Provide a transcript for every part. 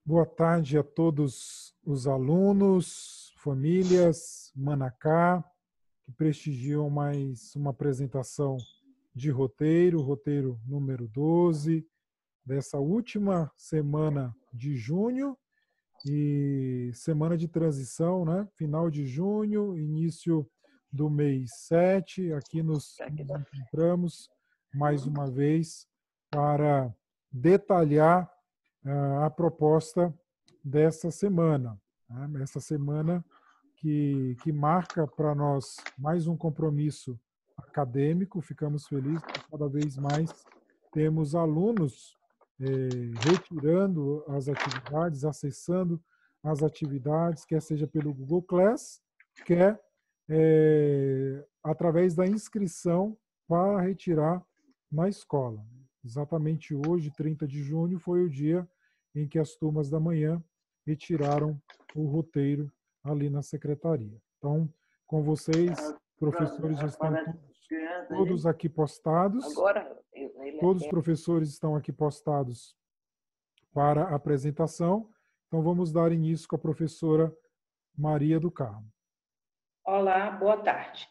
Boa tarde a todos os alunos, famílias, Manacá, que prestigiam mais uma apresentação de roteiro número 12, dessa última semana de junho e semana de transição, né? Final de junho, início do mês 7. Aqui nos encontramos mais uma vez para detalhar a proposta dessa semana. Né? Essa semana que marca para nós mais um compromisso acadêmico. Ficamos felizes que cada vez mais temos alunos retirando as atividades, acessando as atividades, quer seja pelo Google Class, quer através da inscrição para retirar na escola. Exatamente hoje, 30 de junho, foi o dia em que as turmas da manhã retiraram o roteiro ali na secretaria. Então, com vocês, professores já estão todos aqui postados. Todos os professores estão aqui postados para a apresentação. Então, vamos dar início com a professora Maria do Carmo. Olá, boa tarde.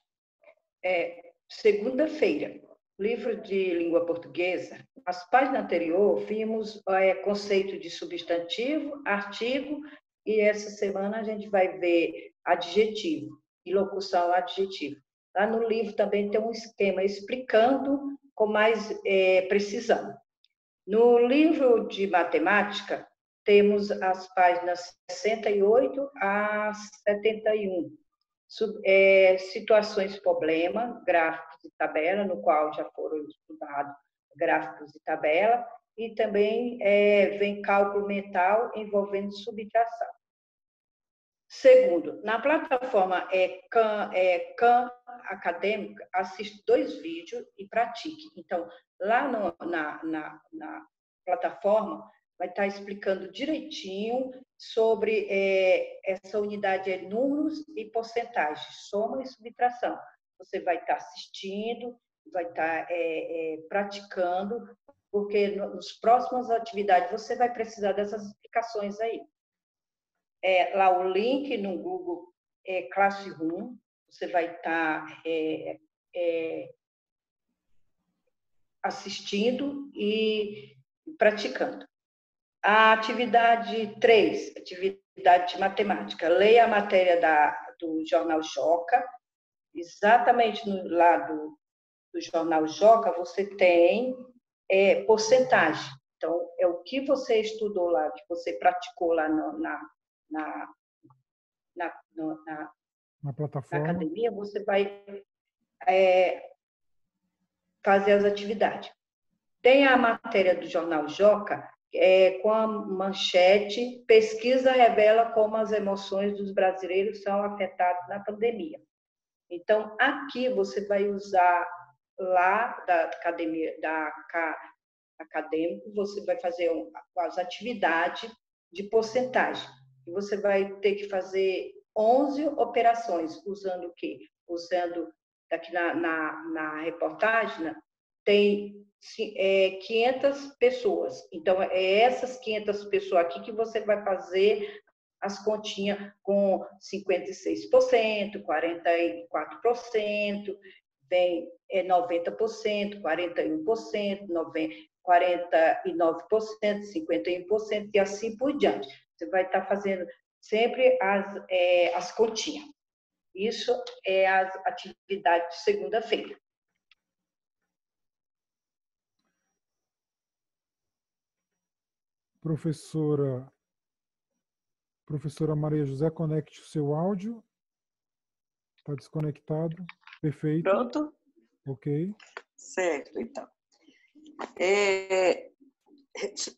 Segunda-feira, livro de língua portuguesa. Nas páginas anteriores, vimos conceito de substantivo, artigo, e essa semana a gente vai ver adjetivo e locução adjetivo. Lá no livro também tem um esquema explicando com mais precisão. No livro de matemática, temos as páginas 68 a 71. Situações problema, gráficos e tabela, no qual já foram estudados gráficos e tabela, e também vem cálculo mental envolvendo subtração. Segundo, na plataforma Khan Acadêmica, assiste 2 vídeos e pratique. Então, lá na plataforma, vai estar explicando direitinho sobre essa unidade de números e porcentagem, soma e subtração. Você vai estar assistindo, vai estar praticando, porque nas próximas atividades você vai precisar dessas explicações aí. Lá o link no Google Classroom, você vai estar assistindo e praticando. A atividade 3, atividade de matemática. Leia a matéria do Jornal Joca. Exatamente no lado do Jornal Joca, você tem porcentagem. Então, é o que você estudou lá, que você praticou lá na plataforma. Na academia, você vai fazer as atividades. Tem a matéria do Jornal Joca, com a manchete: pesquisa revela como as emoções dos brasileiros são afetadas na pandemia. Então, aqui você vai usar lá da academia, acadêmico, você vai fazer as atividades de porcentagem. E você vai ter que fazer 11 operações, usando o quê? Usando, aqui na reportagem, tem 500 pessoas. Então, essas 500 pessoas aqui que você vai fazer as continhas com 56%, 44%, vem 90%, 41%, 49%, 51% e assim por diante. Você vai estar fazendo sempre as continhas. Isso é as atividades de segunda-feira. Professora Maria José, conecte o seu áudio. Está desconectado. Perfeito. Pronto? Ok. Certo, então.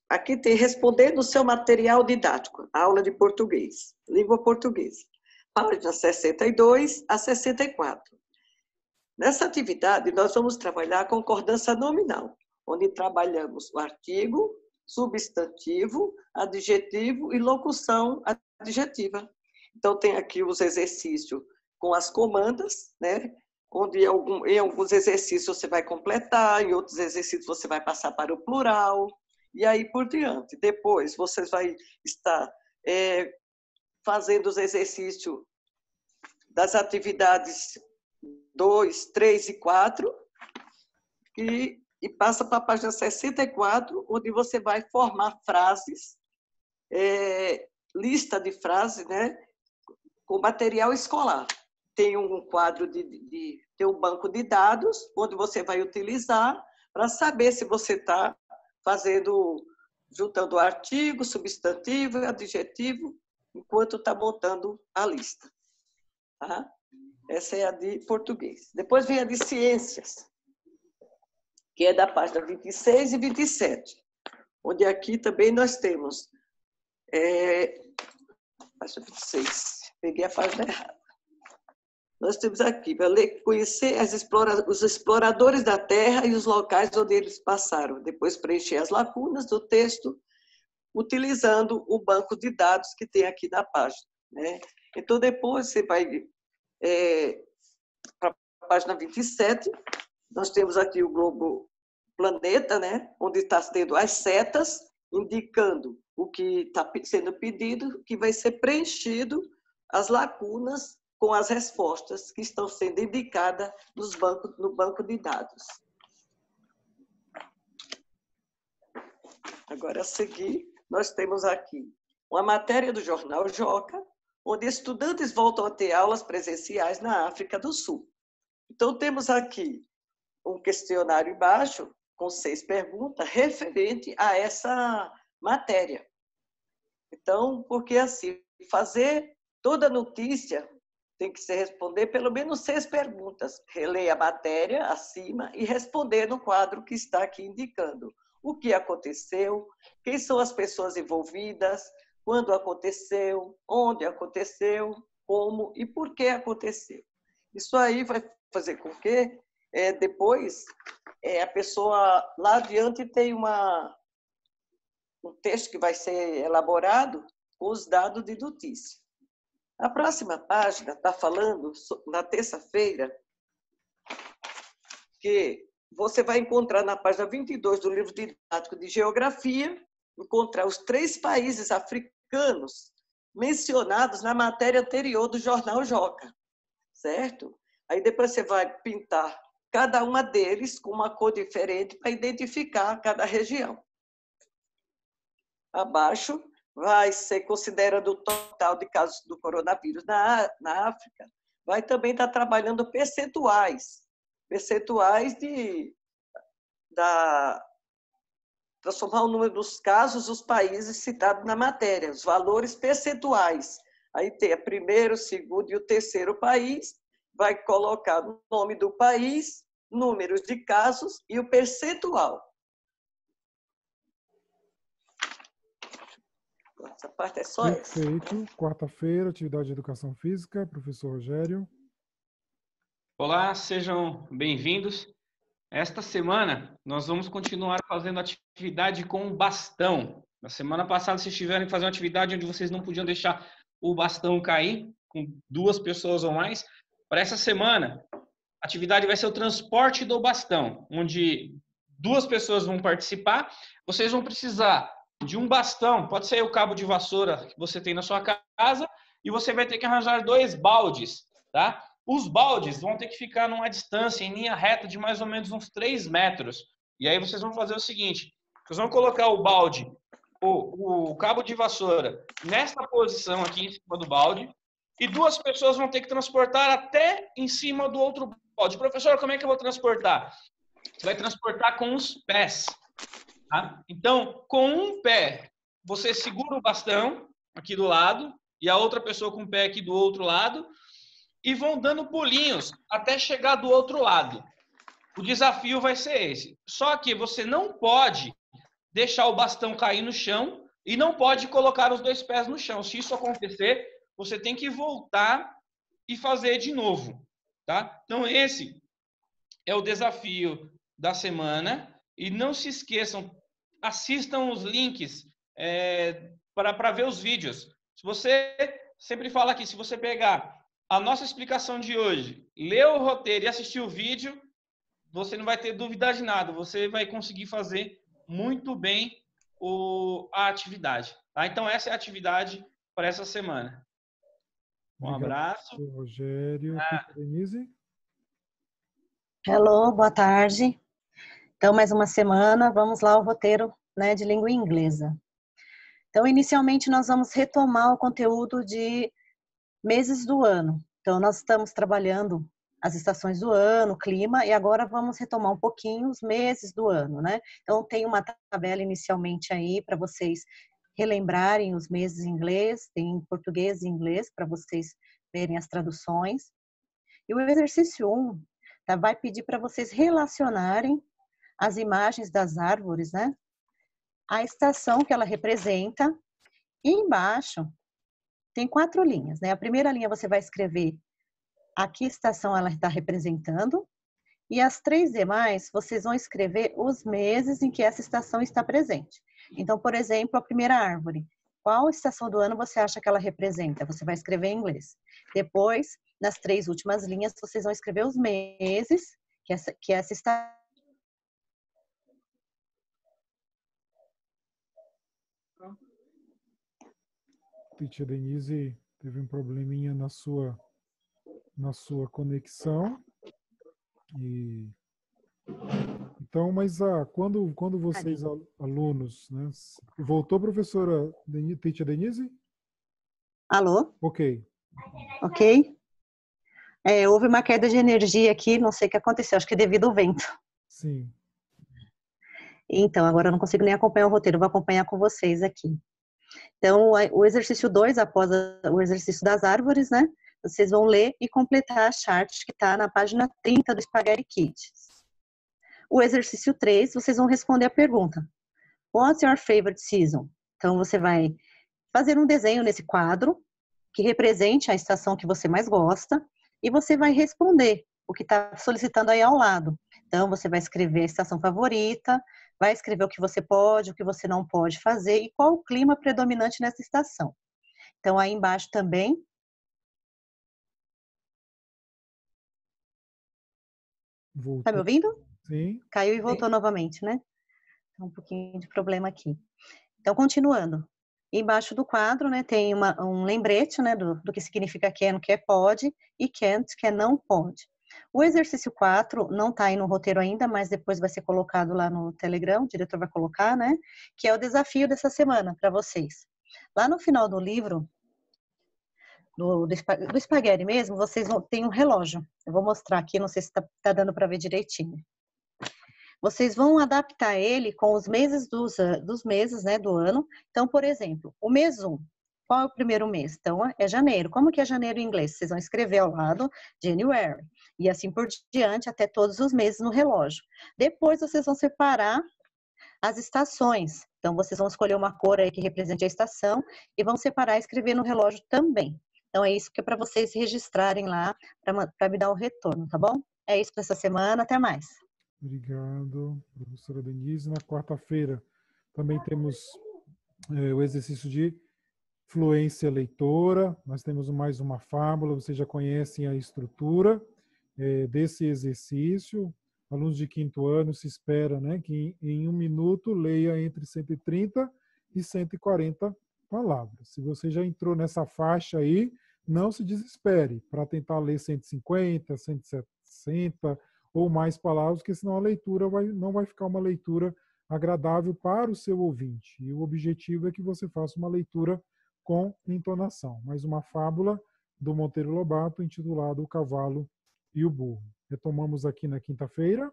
Aqui tem respondendo o seu material didático, aula de português, língua portuguesa, página 62 a 64. Nessa atividade, nós vamos trabalhar a concordância nominal, onde trabalhamos o artigo, substantivo, adjetivo e locução adjetiva. Então, tem aqui os exercícios com as comandas, né? Onde em alguns exercícios você vai completar, em outros exercícios você vai passar para o plural, e aí por diante. Depois, vocês vão estar fazendo os exercícios das atividades 2, 3 e 4, e passa para a página 64, onde você vai formar frases, lista de frases, né, com material escolar. Tem um quadro tem um banco de dados, onde você vai utilizar para saber se você está juntando artigo, substantivo e adjetivo, enquanto está montando a lista. Tá? Essa é a de português. Depois vem a de ciências, que é da página 26 e 27, onde aqui também nós temos... página 26, peguei a página errada. Nós temos aqui, para conhecer os exploradores da Terra e os locais onde eles passaram. Depois preencher as lacunas do texto, utilizando o banco de dados que tem aqui na página. Né? Então, depois você vai para a página 27, nós temos aqui o globo planeta, né? Onde está tendo as setas, indicando o que está sendo pedido, que vai ser preenchido as lacunas com as respostas que estão sendo indicadas no banco de dados. Agora, a seguir, nós temos aqui uma matéria do Jornal Joca, onde estudantes voltam a ter aulas presenciais na África do Sul. Então, temos aqui um questionário embaixo, com 6 perguntas, referente a essa matéria. Então, porque assim, fazer toda notícia tem que se responder pelo menos 6 perguntas. Reler a matéria acima e responder no quadro que está aqui indicando o que aconteceu, quem são as pessoas envolvidas, quando aconteceu, onde aconteceu, como e por que aconteceu. Isso aí vai fazer com que depois a pessoa lá adiante tem um texto que vai ser elaborado com os dados de notícia. A próxima página está falando, na terça-feira, que você vai encontrar na página 22 do livro didático de Geografia, encontrar os 3 países africanos mencionados na matéria anterior do Jornal Joca, certo? Aí depois você vai pintar cada uma deles com uma cor diferente para identificar cada região. Abaixo vai ser considerando o total de casos do coronavírus na África, vai também estar trabalhando percentuais transformar o número dos casos dos países citados na matéria, os valores percentuais. Aí tem o primeiro, o segundo e o terceiro país, vai colocar o nome do país, números de casos e o percentual. Essa parte é só essa. Perfeito. Quarta-feira, atividade de educação física, professor Rogério. Olá, sejam bem-vindos. Esta semana, nós vamos continuar fazendo atividade com o bastão. Na semana passada, vocês tiveram que fazer uma atividade onde vocês não podiam deixar o bastão cair, com 2 pessoas ou mais. Para essa semana, a atividade vai ser o transporte do bastão, onde 2 pessoas vão participar. Vocês vão precisar de um bastão, pode ser o cabo de vassoura que você tem na sua casa, e você vai ter que arranjar 2 baldes, tá? Os baldes vão ter que ficar numa distância, em linha reta, de mais ou menos uns 3 metros. E aí vocês vão fazer o seguinte, vocês vão colocar o balde, o cabo de vassoura, nessa posição aqui em cima do balde, e 2 pessoas vão ter que transportar até em cima do outro balde. Professor, como é que eu vou transportar? Você vai transportar com os pés. Tá? Então, com um pé, você segura o bastão aqui do lado, e a outra pessoa com o pé aqui do outro lado, e vão dando pulinhos até chegar do outro lado. O desafio vai ser esse. Só que você não pode deixar o bastão cair no chão e não pode colocar os 2 pés no chão. Se isso acontecer, você tem que voltar e fazer de novo. Tá? Então, esse é o desafio da semana. E não se esqueçam, assistam os links para ver os vídeos. Se você sempre fala aqui, se você pegar a nossa explicação de hoje, ler o roteiro e assistir o vídeo, você não vai ter dúvida de nada. Você vai conseguir fazer muito bem a atividade. Tá? Então, essa é a atividade para essa semana. Um abraço. Rogério. Denise? Hello, boa tarde. Então, mais uma semana, vamos lá ao roteiro, né, de língua inglesa. Então, inicialmente, nós vamos retomar o conteúdo de meses do ano. Então, nós estamos trabalhando as estações do ano, clima, e agora vamos retomar um pouquinho os meses do ano, né? Então, tem uma tabela inicialmente aí para vocês relembrarem os meses em inglês, tem em português e inglês para vocês verem as traduções. E o exercício 1 vai pedir para vocês relacionarem as imagens das árvores, né? A estação que ela representa, e embaixo tem 4 linhas, né? A primeira linha você vai escrever a que estação ela está representando, e as 3 demais vocês vão escrever os meses em que essa estação está presente. Então, por exemplo, a primeira árvore, qual estação do ano você acha que ela representa? Você vai escrever em inglês. Depois, nas 3 últimas linhas, vocês vão escrever os meses que essa estação. Tia Denise teve um probleminha na sua conexão. Então, mas quando vocês, alunos, né? Voltou, professora Tia Denise? Alô? Ok. Ok. Houve uma queda de energia aqui, não sei o que aconteceu, acho que devido ao vento. Sim. Então, agora eu não consigo nem acompanhar o roteiro, vou acompanhar com vocês aqui. Então, o exercício 2, após o exercício das árvores, né? Vocês vão ler e completar a chart que está na página 30 do Spaghetti Kids. O exercício 3, vocês vão responder a pergunta: What's your favorite season? Então, você vai fazer um desenho nesse quadro que represente a estação que você mais gosta e você vai responder o que está solicitando aí ao lado. Então, você vai escrever a estação favorita, vai escrever o que você pode, o que você não pode fazer e qual o clima predominante nessa estação. Então, aí embaixo também. Está me ouvindo? Sim. Caiu e voltou novamente, né? Então, um pouquinho de problema aqui. Então, continuando. Embaixo do quadro, né, tem um lembrete, né, do que significa can, que é pode, e can't, que é não pode. O exercício 4 não está aí no roteiro ainda, mas depois vai ser colocado lá no Telegram, o diretor vai colocar, né, que é o desafio dessa semana para vocês. Lá no final do livro, do Spaghetti mesmo, vocês têm um relógio. Eu vou mostrar aqui, não sei se tá dando para ver direitinho. Vocês vão adaptar ele com os meses dos meses, né, do ano. Então, por exemplo, o mês 1. Qual é o primeiro mês? Então, é janeiro. Como que é janeiro em inglês? Vocês vão escrever ao lado January. E assim por diante, até todos os meses no relógio. Depois, vocês vão separar as estações. Então, vocês vão escolher uma cor aí que represente a estação e vão separar e escrever no relógio também. Então, é isso que é para vocês registrarem lá, para me dar o retorno, tá bom? É isso para essa semana. Até mais. Obrigado, professora Denise. Na quarta-feira também temos o exercício de fluência leitora. Nós temos mais uma fábula, vocês já conhecem a estrutura desse exercício. Alunos de 5º ano se espera, né, que em 1 minuto leia entre 130 e 140 palavras. Se você já entrou nessa faixa aí, não se desespere para tentar ler 150, 160 ou mais palavras, porque senão a leitura não vai ficar uma leitura agradável para o seu ouvinte. E o objetivo é que você faça uma leitura com entonação. Mais uma fábula do Monteiro Lobato, intitulada O Cavalo e o Burro. Retomamos aqui na quinta-feira.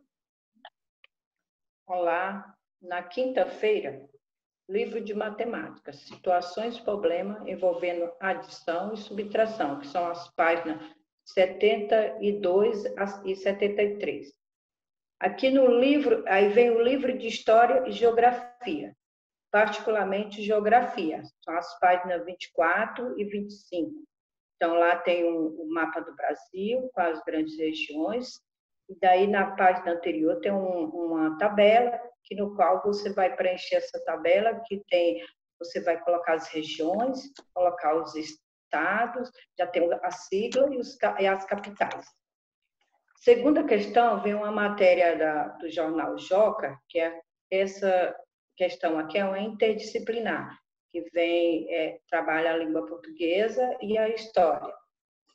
Olá, na quinta-feira, livro de matemática, situações e problema envolvendo adição e subtração, que são as páginas 72 e 73. Aqui no livro, aí vem o livro de História e Geografia, particularmente Geografia, são as páginas 24 e 25. Então, lá tem o mapa do Brasil, com as grandes regiões, e daí na página anterior tem uma tabela, no qual você vai preencher essa tabela, você vai colocar as regiões, colocar os estados, já tem a sigla e as capitais. Segunda questão, vem uma matéria do jornal Joca, que é questão aqui é uma interdisciplinar, que trabalha a língua portuguesa e a história.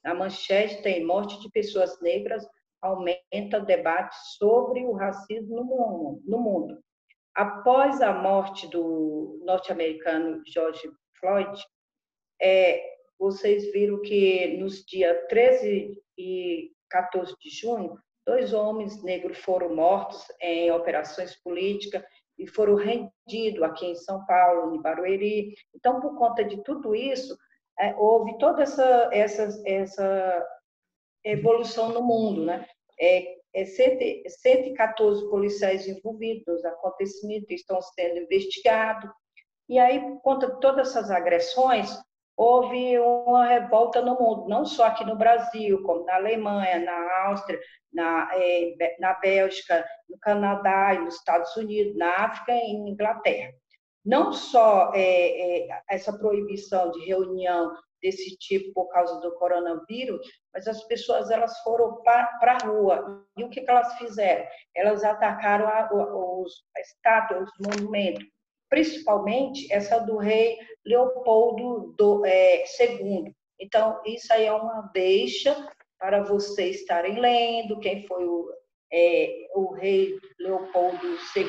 Na manchete tem: morte de pessoas negras aumenta o debate sobre o racismo no mundo. Após a morte do norte-americano George Floyd, vocês viram que nos dias 13 e 14 de junho, 2 homens negros foram mortos em operações políticas e foram rendidos aqui em São Paulo, em Barueri. Então, por conta de tudo isso, houve toda essa evolução no mundo, né? 114 policiais envolvidos nos acontecimentos estão sendo investigados. E aí, por conta de todas essas agressões, houve uma revolta no mundo, não só aqui no Brasil, como na Alemanha, na Áustria, na Bélgica, no Canadá e nos Estados Unidos, na África e na Inglaterra. Não só essa proibição de reunião desse tipo por causa do coronavírus, mas as pessoas elas foram para a rua. E o que elas fizeram? Elas atacaram a estátua, os monumentos, principalmente essa do rei Leopoldo II. Então, isso aí é uma deixa para vocês estarem lendo quem foi o rei Leopoldo II,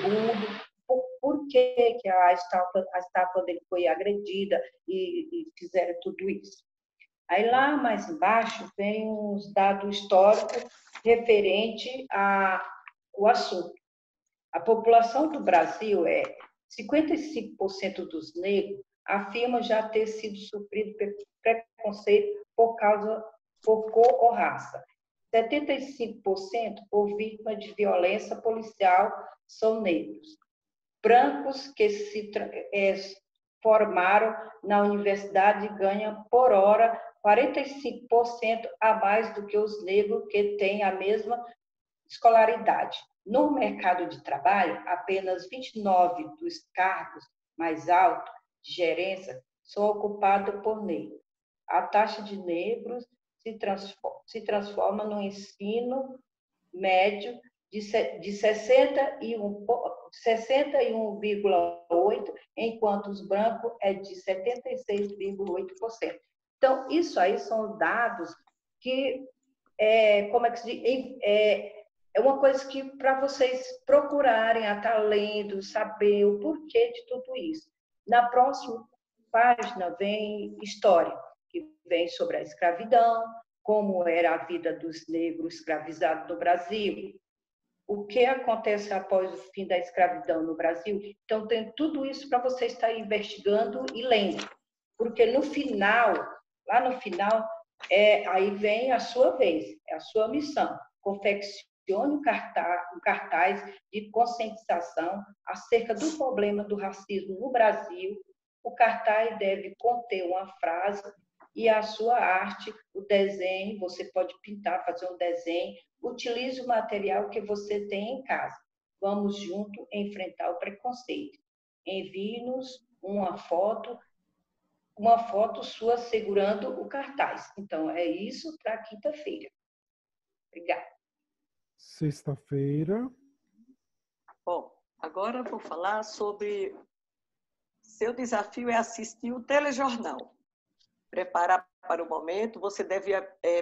por que a estátua dele foi agredida e fizeram tudo isso. Aí lá mais embaixo vem uns dados históricos referente ao assunto. A população do Brasil 55% dos negros afirmam já ter sido sofrido preconceito por cor ou raça. 75% por vítima de violência policial são negros. Brancos que se formaram na universidade ganham por hora 45% a mais do que os negros que têm a mesma escolaridade. No mercado de trabalho, apenas 29 dos cargos mais altos de gerência são ocupados por negros. A taxa de negros se transforma no ensino médio de 61,8%, enquanto os brancos é de 76,8%. Então, isso aí são dados que, como é que se diz? É uma coisa que, para vocês procurarem, estar lendo, saber o porquê de tudo isso. Na próxima página vem história, que vem sobre a escravidão, como era a vida dos negros escravizados no Brasil, o que acontece após o fim da escravidão no Brasil. Então, tem tudo isso para você estar investigando e lendo. Porque no final, lá no final, aí vem a sua vez, é a sua missão. Confeccione um cartaz de conscientização acerca do problema do racismo no Brasil. O cartaz deve conter uma frase e a sua arte, o desenho, você pode pintar, fazer um desenho, utilize o material que você tem em casa. Vamos junto enfrentar o preconceito. Envie-nos uma foto sua segurando o cartaz. Então, é isso para quinta-feira. Obrigada. Sexta-feira. Bom, agora eu vou falar sobre... Seu desafio é assistir o telejornal. Preparar para o momento, você deve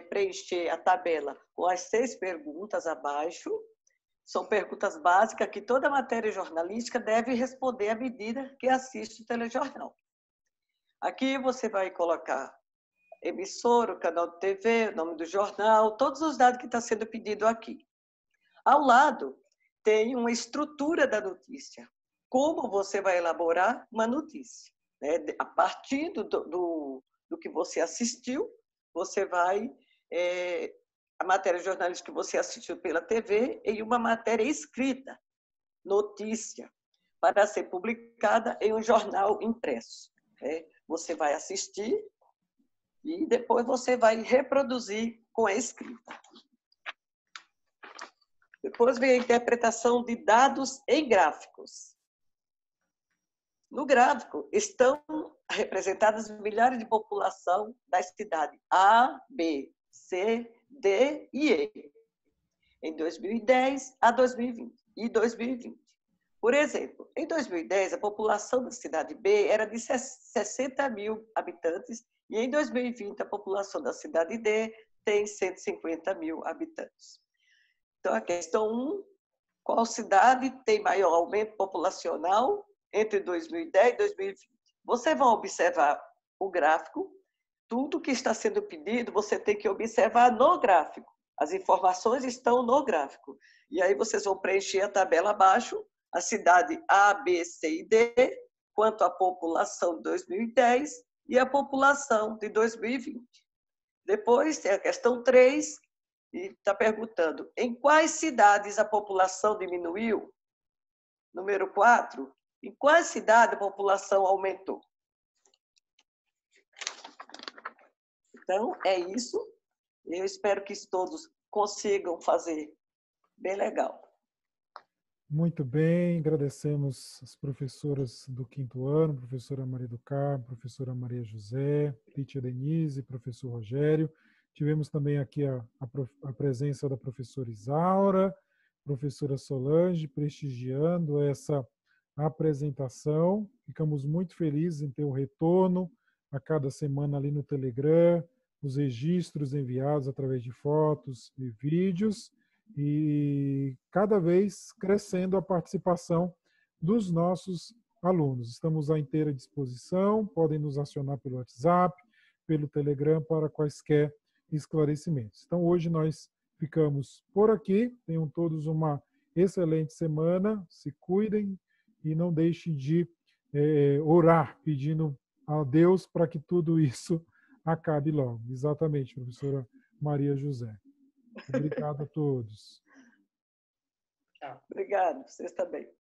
preencher a tabela com as 6 perguntas abaixo. São perguntas básicas que toda matéria jornalística deve responder à medida que assiste o telejornal. Aqui você vai colocar emissora, o canal de TV, o nome do jornal, todos os dados que estão sendo pedido aqui. Ao lado, tem uma estrutura da notícia. Como você vai elaborar uma notícia, né? A partir do que você assistiu, você vai... a matéria jornalística que você assistiu pela TV e uma matéria escrita, notícia, para ser publicada em um jornal impresso. Né? Você vai assistir e depois você vai reproduzir com a escrita. Depois vem a interpretação de dados em gráficos. No gráfico estão representadas milhares de população das cidades A, B, C, D e E, em 2010 a 2020 e 2020. Por exemplo, em 2010, a população da cidade B era de 60 mil habitantes e em 2020 a população da cidade D tem 150 mil habitantes. Então, a questão 1, qual cidade tem maior aumento populacional entre 2010 e 2020? Você vai observar o gráfico, tudo que está sendo pedido você tem que observar no gráfico. As informações estão no gráfico. E aí vocês vão preencher a tabela abaixo, a cidade A, B, C e D, quanto à população de 2010 e a população de 2020. Depois tem a questão 3, e está perguntando, em quais cidades a população diminuiu? Número 4, em quais cidades a população aumentou? Então, é isso. Eu espero que todos consigam fazer bem legal. Muito bem, agradecemos as professoras do 5º ano, professora Maria do Carmo, professora Maria José, Lítia Denise, professor Rogério. Tivemos também aqui a presença da professora Isaura, professora Solange, prestigiando essa apresentação. Ficamos muito felizes em ter o retorno a cada semana ali no Telegram, os registros enviados através de fotos e vídeos, e cada vez crescendo a participação dos nossos alunos. Estamos à inteira disposição, podem nos acionar pelo WhatsApp, pelo Telegram para quaisquer esclarecimentos. Então, hoje nós ficamos por aqui. Tenham todos uma excelente semana, se cuidem e não deixem de orar, pedindo a Deus para que tudo isso acabe logo. Exatamente, professora Maria José. Obrigado a todos. Obrigado, vocês também.